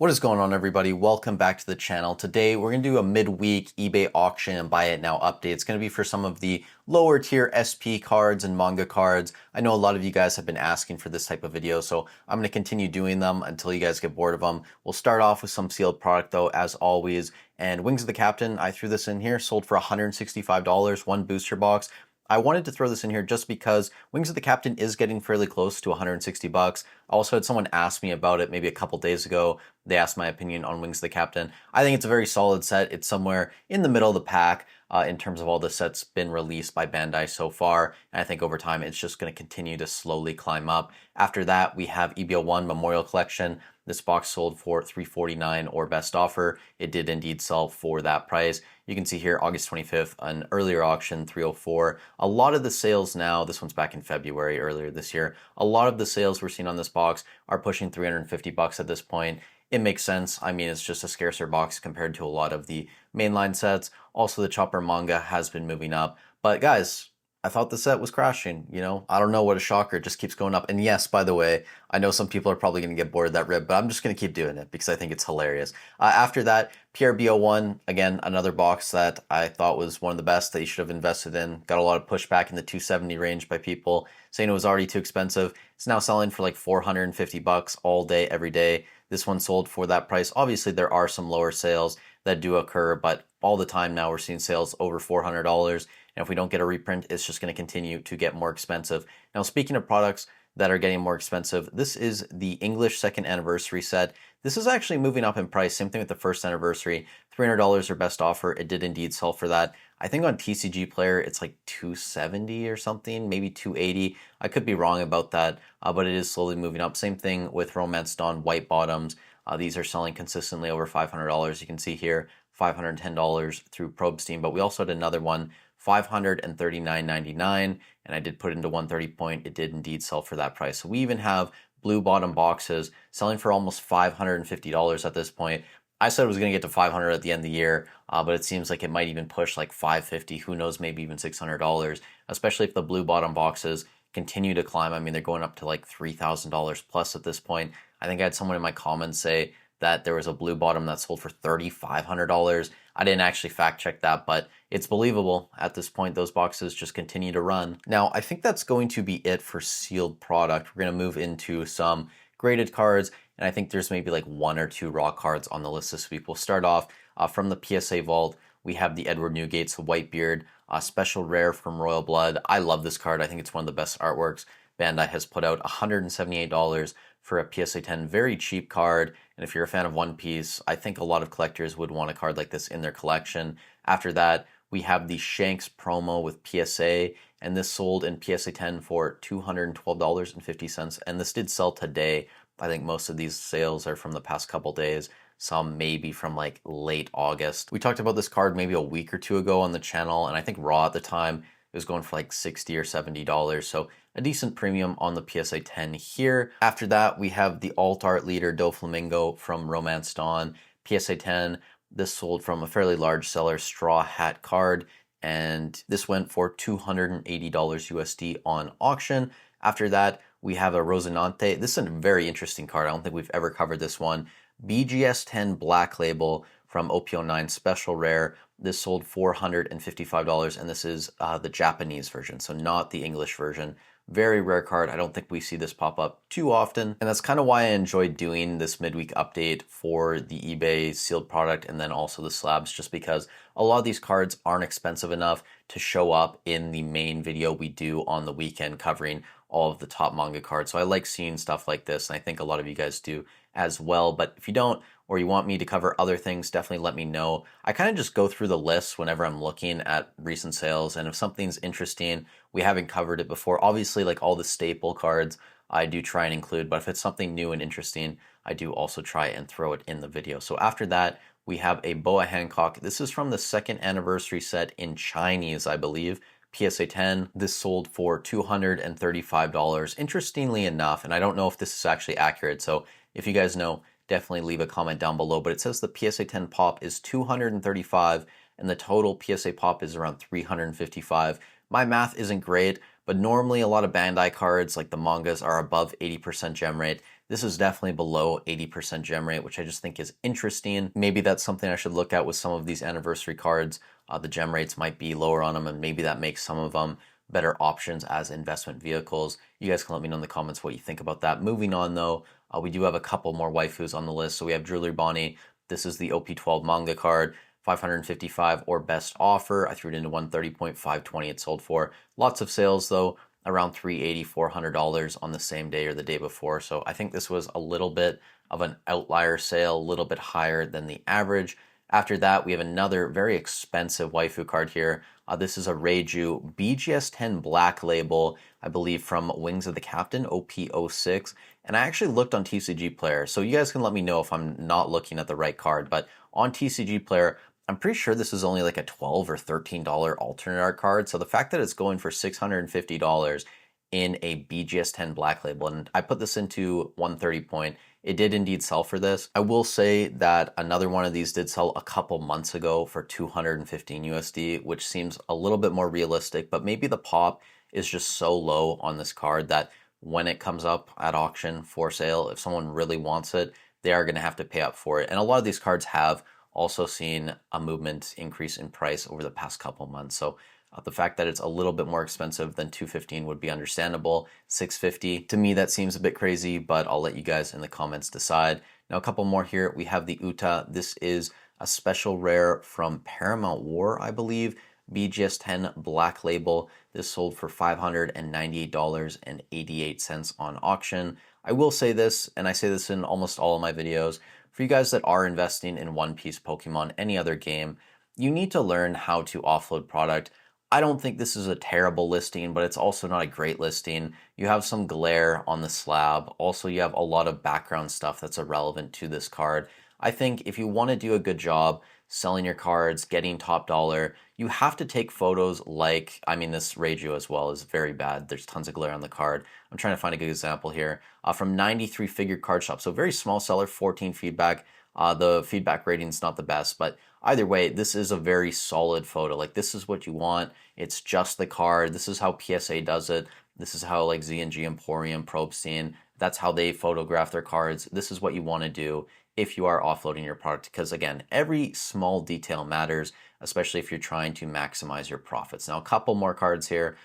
What is going on, everybody? Welcome back to the channel. Today we're going to do a midweek eBay auction and buy it now update. It's going to be for some of the lower tier SP cards and manga cards. I know a lot of you guys have been asking for this type of video, so I'm going to continue doing them until you guys get bored of them. We'll start off with some sealed product though, as always. And Wings of the Captain, I threw this in here, sold for $165, one booster box. I wanted to throw this in here just because Wings of the Captain is getting fairly close to 160 bucks. I also had someone ask me about it maybe a couple days ago. They asked my opinion on Wings of the Captain. I think it's a very solid set. It's somewhere in the middle of the pack in terms of all the sets been released by Bandai so far. And I think over time it's just going to continue to slowly climb up. After that, we have EBO1 Memorial Collection. This box sold for $349 or best offer. It did indeed sell for that price. You can see here August 25th, an earlier auction, $304. A lot of the sales now, this one's back in February earlier this year, a lot of the sales we're seeing on this box are pushing 350 bucks at this point. It makes sense. I mean, it's just a scarcer box compared to a lot of the mainline sets. Also, the Chopper manga has been moving up. But guys, I thought the set was crashing, you know? I don't know, what a shocker, it just keeps going up. And yes, by the way, I know some people are probably going to get bored of that rib, but I'm just going to keep doing it because I think it's hilarious. After that, PRBO1, again, another box that I thought was one of the best that you should have invested in. Got a lot of pushback in the 270 range by people saying it was already too expensive. It's now selling for like 450 bucks all day, every day. This one sold for that price. Obviously, there are some lower sales that do occur, but all the time now we're seeing sales over $400. And if we don't get a reprint, it's just going to continue to get more expensive. Now, speaking of products that are getting more expensive, this is the English second anniversary set. This is actually moving up in price. Same thing with the first anniversary. $300 or best offer. It did indeed sell for that. I think on TCG Player, it's like 270 or something, maybe 280. I could be wrong about that, but it is slowly moving up. Same thing with Romance Dawn White Bottoms. These are selling consistently over $500. You can see here, $510 through Probe Steam, but we also had another one, $539.99, and I did put it into 130 point. It did indeed sell for that price. So we even have blue bottom boxes selling for almost $550 at this point. I said it was going to get to $500 at the end of the year, but it seems like it might even push like $550, who knows, maybe even $600, especially if the blue bottom boxes continue to climb. I mean, they're going up to like $3,000 plus at this point. I think I had someone in my comments say that there was a blue bottom that sold for $3,500. I didn't actually fact check that, but it's believable. At this point, those boxes just continue to run. Now, I think that's going to be it for sealed product. We're going to move into some graded cards, and I think there's maybe like one or two raw cards on the list this week. We'll start off from the PSA Vault. We have the Edward Newgate's Whitebeard, special rare from Royal Blood. I love this card. I think it's one of the best artworks Bandai has put out. $178 for a PSA 10, very cheap card. And if you're a fan of One Piece, I think a lot of collectors would want a card like this in their collection. After that, we have the Shanks promo with PSA, and this sold in PSA 10 for $212.50. And this did sell today. I think most of these sales are from the past couple days. Some maybe from like late August. We talked about this card maybe a week or two ago on the channel, and I think Raw at the time it was going for like $60 or $70. So a decent premium on the PSA 10 here. After that, we have the Alt Art Leader Doflamingo from Romance Dawn, PSA 10. This sold from a fairly large seller, Straw Hat card, and this went for $280 USD on auction. After that, we have a Rosinante. This is a very interesting card. I don't think we've ever covered this one. BGS 10 Black Label from OPO9 Special Rare. This sold $455, and this is the Japanese version, so not the English version. Very rare card. I don't think we see this pop up too often, and that's kind of why I enjoyed doing this midweek update for the eBay sealed product and then also the slabs, just because a lot of these cards aren't expensive enough to show up in the main video we do on the weekend covering all of the top manga cards. So I like seeing stuff like this, and I think a lot of you guys do as well. But if you don't, or you want me to cover other things, definitely let me know. I kind of just go through the list whenever I'm looking at recent sales, and if something's interesting, we haven't covered it before. Obviously, like all the staple cards, I do try and include, but if it's something new and interesting, I do also try and throw it in the video. So after that, we have a Boa Hancock. This is from the second anniversary set in Chinese, I believe. PSA 10. This sold for $235. Interestingly enough, and I don't know if this is actually accurate, so if you guys know, definitely leave a comment down below, but it says the PSA 10 pop is 235 and the total PSA pop is around 355. My math isn't great, but normally a lot of Bandai cards like the mangas are above 80% gem rate. This is definitely below 80% gem rate, which I just think is interesting. Maybe that's something I should look at with some of these anniversary cards. The gem rates might be lower on them, and maybe that makes some of them better options as investment vehicles. You guys can let me know in the comments what you think about that. Moving on though, we do have a couple more waifus on the list. So we have Jewelry Bonnie. This is the OP12 manga card. 555 or best offer. I threw it into 130.520 it sold for. Lots of sales though, around $380, $400 on the same day or the day before. So I think this was a little bit of an outlier sale, a little bit higher than the average. After that, we have another very expensive waifu card here. This is a Reiju BGS10 Black Label, I believe from Wings of the Captain, OP06. And I actually looked on TCG Player, so you guys can let me know if I'm not looking at the right card. But on TCG Player, I'm pretty sure this is only like a $12 or $13 alternate art card. So the fact that it's going for $650 in a BGS10 Black Label, and I put this into 130 point, it did indeed sell for this. I will say that another one of these did sell a couple months ago for 215 USD, which seems a little bit more realistic, but maybe the pop is just so low on this card that when it comes up at auction for sale, if someone really wants it, they are going to have to pay up for it. And a lot of these cards have also seen a movement increase in price over the past couple months. So the fact that it's a little bit more expensive than 215 would be understandable. 650 to me that seems a bit crazy, but I'll let you guys in the comments decide. Now a couple more here. We have the Uta. This is a special rare from Paramount War, I believe. BGS10 Black Label. This sold for $598.88 on auction. I will say this, and I say this in almost all of my videos, for you guys that are investing in One Piece, Pokemon, any other game, you need to learn how to offload product. I don't think this is a terrible listing, but it's also not a great listing. You have some glare on the slab. Also, you have a lot of background stuff that's irrelevant to this card. I think if you want to do a good job selling your cards, getting top dollar, you have to take photos like, I mean, this Reiju as well is very bad. There's tons of glare on the card. I'm trying to find a good example here. From 93 Figured Card Shop. So very small seller, 14 feedback. The feedback rating is not the best, but either way, this is a very solid photo. Like this is what you want. It's just the card. This is how PSA does it. This is how like Z&G Emporium, Probstein, that's how they photograph their cards. This is what you want to do if you are offloading your product, because again, every small detail matters, especially if you're trying to maximize your profits. Now, a couple more cards here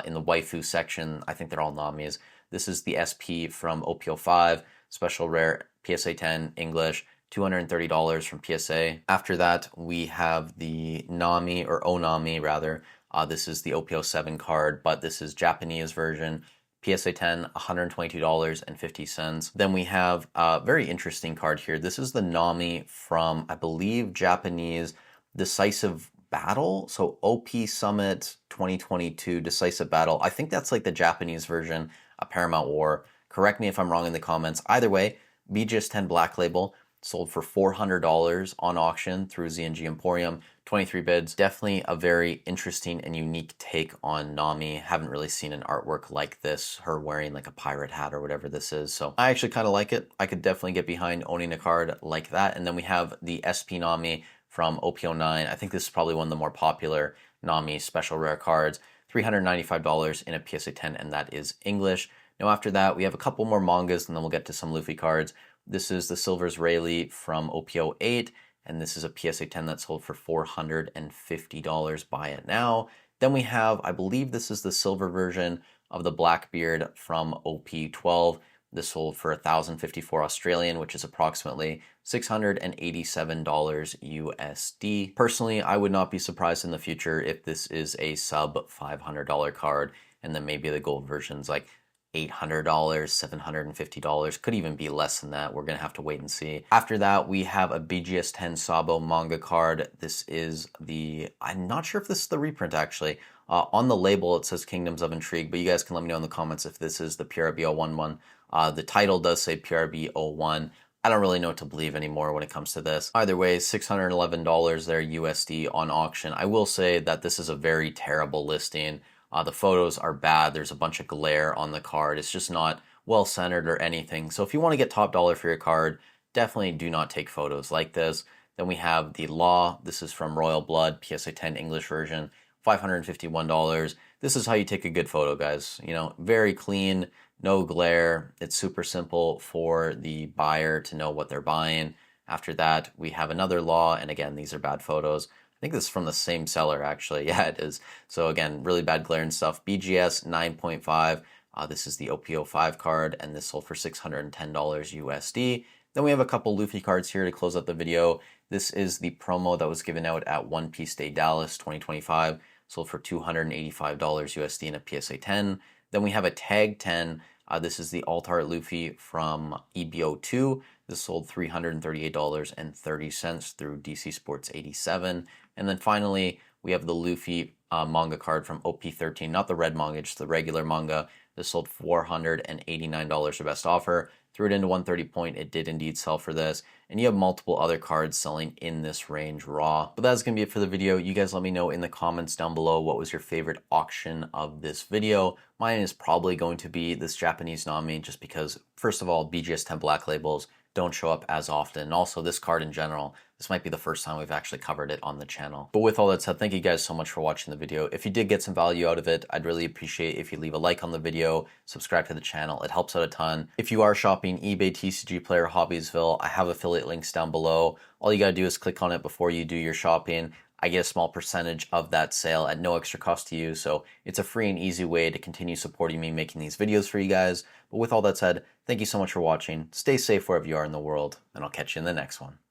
in the waifu section. I think they're all Namis. This is the SP from OP05, special rare, PSA 10, English, $230 from PSA. After that, we have the Nami, or Onami rather. This is the OP07 card, but this is Japanese version. PSA 10, $122.50. Then we have a very interesting card here. This is the Nami from, I believe, Japanese Decisive Battle. So OP Summit 2022 Decisive Battle. I think that's like the Japanese version of Paramount War. Correct me if I'm wrong in the comments. Either way, BGS 10 Black Label sold for $400 on auction through Z&G Emporium. 23 bids. Definitely a very interesting and unique take on Nami. Haven't really seen an artwork like this, her wearing like a pirate hat or whatever this is. So I actually kind of like it. I could definitely get behind owning a card like that. And then we have the SP Nami from OP09. I think this is probably one of the more popular Nami special rare cards. $395 in a PSA 10, and that is English. Now after that, we have a couple more mangas, and then we'll get to some Luffy cards. This is the Silver's Rayleigh from OP08. And this is a PSA 10 that sold for $450. Buy it now. Then we have, I believe this is the silver version of the Blackbeard from OP12. This sold for 1,054 Australian, which is approximately $687 USD. Personally, I would not be surprised in the future if this is a sub $500 card, and then maybe the gold version's like $800, $750, could even be less than that. We're gonna have to wait and see. After that, we have a BGS 10 Sabo manga card. This is the, I'm not sure if this is the reprint actually. On the label, it says Kingdoms of Intrigue, but you guys can let me know in the comments if this is the PRB 01 one. The title does say PRB 01. I don't really know what to believe anymore when it comes to this. Either way, $611 there USD on auction. I will say that this is a very terrible listing. The photos are bad. There's a bunch of glare on the card. It's just not well centered or anything. So if you want to get top dollar for your card, definitely do not take photos like this. Then we have the Law. This is from Royal Blood, PSA 10 English version, $551. This is how you take a good photo, guys. You know, very clean, no glare. It's super simple for the buyer to know what they're buying. After that, we have another law, and again, these are bad photos. I think this is from the same seller, actually. Yeah, it is. So again, really bad glare and stuff. BGS 9.5. This is the OPO5 card, and this sold for $610 USD. Then we have a couple Luffy cards here to close out the video. This is the promo that was given out at One Piece Day Dallas 2025, sold for $285 USD in a PSA 10. Then we have a tag 10. This is the Alt Art Luffy from EBO2. This sold $338.30 through DC Sports 87. And then finally, we have the Luffy manga card from OP13, not the red manga, just the regular manga. This sold $489 the best offer. Threw it into 130 point. It did indeed sell for this. And you have multiple other cards selling in this range raw. But that's going to be it for the video. You guys let me know in the comments down below what was your favorite auction of this video. Mine is probably going to be this Japanese Nami, just because, first of all, BGS 10 black labels don't show up as often. And also this card in general, this might be the first time we've actually covered it on the channel. But with all that said, thank you guys so much for watching the video. If you did get some value out of it, I'd really appreciate if you leave a like on the video, subscribe to the channel. It helps out a ton. If you are shopping eBay TCG Player Hobbiesville, I have affiliate links down below. All you gotta do is click on it before you do your shopping. I get a small percentage of that sale at no extra cost to you, so it's a free and easy way to continue supporting me making these videos for you guys. But with all that said, thank you so much for watching. Stay safe wherever you are in the world, and I'll catch you in the next one.